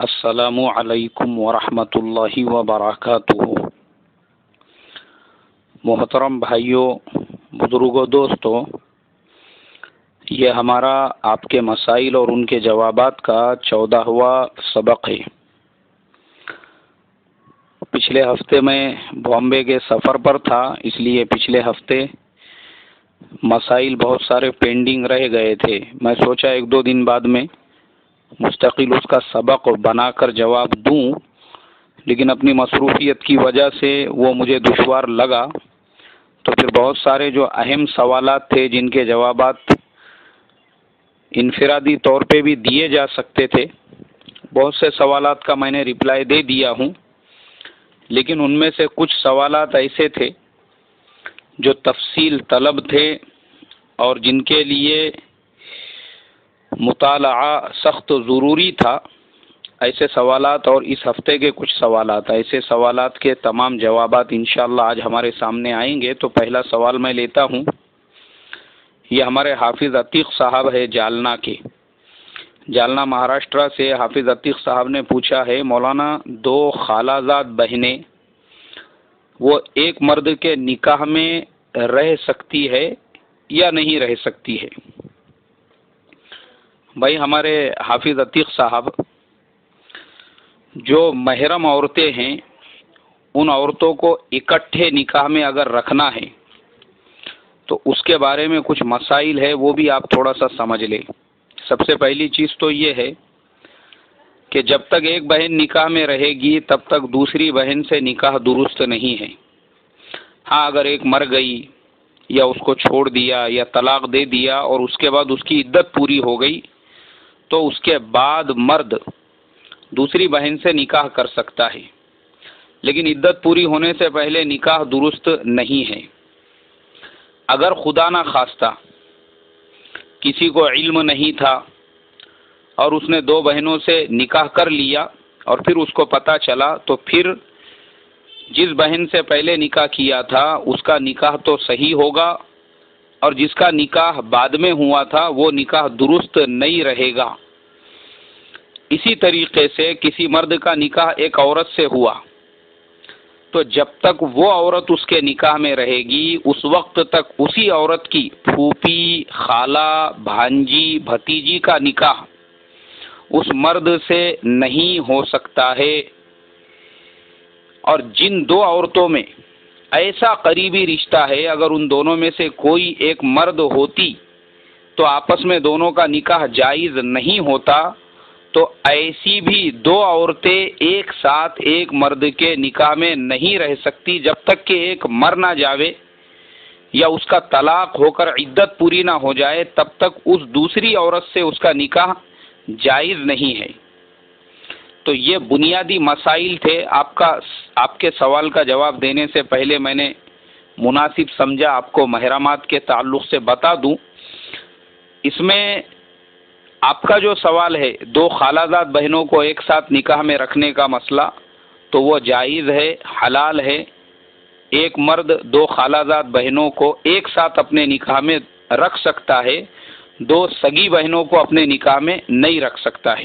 السلام علیکم ورحمۃ اللہ وبرکاتہ۔ محترم بھائیوں، بزرگوں، دوستوں، یہ ہمارا آپ کے مسائل اور ان کے جوابات کا 14واں سبق ہے۔ پچھلے ہفتے میں بامبے کے سفر پر تھا، اس لیے پچھلے ہفتے مسائل بہت سارے پینڈنگ رہ گئے تھے۔ میں سوچا ایک دو دن بعد میں مستقل اس کا سبق بنا کر جواب دوں، لیکن اپنی مصروفیت کی وجہ سے وہ مجھے دشوار لگا، تو پھر بہت سارے جو اہم سوالات تھے جن کے جوابات انفرادی طور پہ بھی دیے جا سکتے تھے، بہت سے سوالات کا میں نے رپلائی دے دیا ہوں، لیکن ان میں سے کچھ سوالات ایسے تھے جو تفصیل طلب تھے اور جن کے لیے مطالعہ سخت ضروری تھا۔ ایسے سوالات اور اس ہفتے کے کچھ سوالات، ایسے سوالات کے تمام جوابات انشاءاللہ آج ہمارے سامنے آئیں گے۔ تو پہلا سوال میں لیتا ہوں، یہ ہمارے حافظ عتیق صاحب ہے جالنا کے، جالنا مہاراشٹرا سے حافظ عتیق صاحب نے پوچھا ہے، مولانا دو خالہ زاد بہنیں وہ ایک مرد کے نکاح میں رہ سکتی ہے یا نہیں رہ سکتی ہے؟ بھائی ہمارے حافظ عتیق صاحب، جو محرم عورتیں ہیں ان عورتوں کو اکٹھے نکاح میں اگر رکھنا ہے تو اس کے بارے میں کچھ مسائل ہے، وہ بھی آپ تھوڑا سا سمجھ لیں۔ سب سے پہلی چیز تو یہ ہے کہ جب تک ایک بہن نکاح میں رہے گی تب تک دوسری بہن سے نکاح درست نہیں ہے۔ ہاں، اگر ایک مر گئی یا اس کو چھوڑ دیا یا طلاق دے دیا اور اس کے بعد اس کی عدت پوری ہو گئی تو اس کے بعد مرد دوسری بہن سے نکاح کر سکتا ہے، لیکن عدت پوری ہونے سے پہلے نکاح درست نہیں ہے۔ اگر خدا نہ خواستہ کسی کو علم نہیں تھا اور اس نے دو بہنوں سے نکاح کر لیا اور پھر اس کو پتہ چلا، تو پھر جس بہن سے پہلے نکاح کیا تھا اس کا نکاح تو صحیح ہوگا، اور جس کا نکاح بعد میں ہوا تھا وہ نکاح درست نہیں رہے گا۔ اسی طریقے سے کسی مرد کا نکاح ایک عورت سے ہوا تو جب تک وہ عورت اس کے نکاح میں رہے گی اس وقت تک اسی عورت کی پھوپھی، خالہ، بھانجی، بھتیجی کا نکاح اس مرد سے نہیں ہو سکتا ہے۔ اور جن دو عورتوں میں ایسا قریبی رشتہ ہے، اگر ان دونوں میں سے کوئی ایک مرد ہوتی تو آپس میں دونوں کا نکاح جائز نہیں ہوتا، تو ایسی بھی دو عورتیں ایک ساتھ ایک مرد کے نکاح میں نہیں رہ سکتی جب تک کہ ایک مر نہ جاوے یا اس کا طلاق ہو کر عدت پوری نہ ہو جائے، تب تک اس دوسری عورت سے اس کا نکاح جائز نہیں ہے۔ تو یہ بنیادی مسائل تھے۔ آپ کے سوال کا جواب دینے سے پہلے میں نے مناسب سمجھا آپ کو محرمات کے تعلق سے بتا دوں۔ اس میں آپ کا جو سوال ہے دو خالہ زاد بہنوں کو ایک ساتھ نکاح میں رکھنے کا مسئلہ، تو وہ جائز ہے، حلال ہے۔ ایک مرد دو خالہ زاد بہنوں کو ایک ساتھ اپنے نکاح میں رکھ سکتا ہے، دو سگی بہنوں کو اپنے نکاح میں نہیں رکھ سکتا ہے۔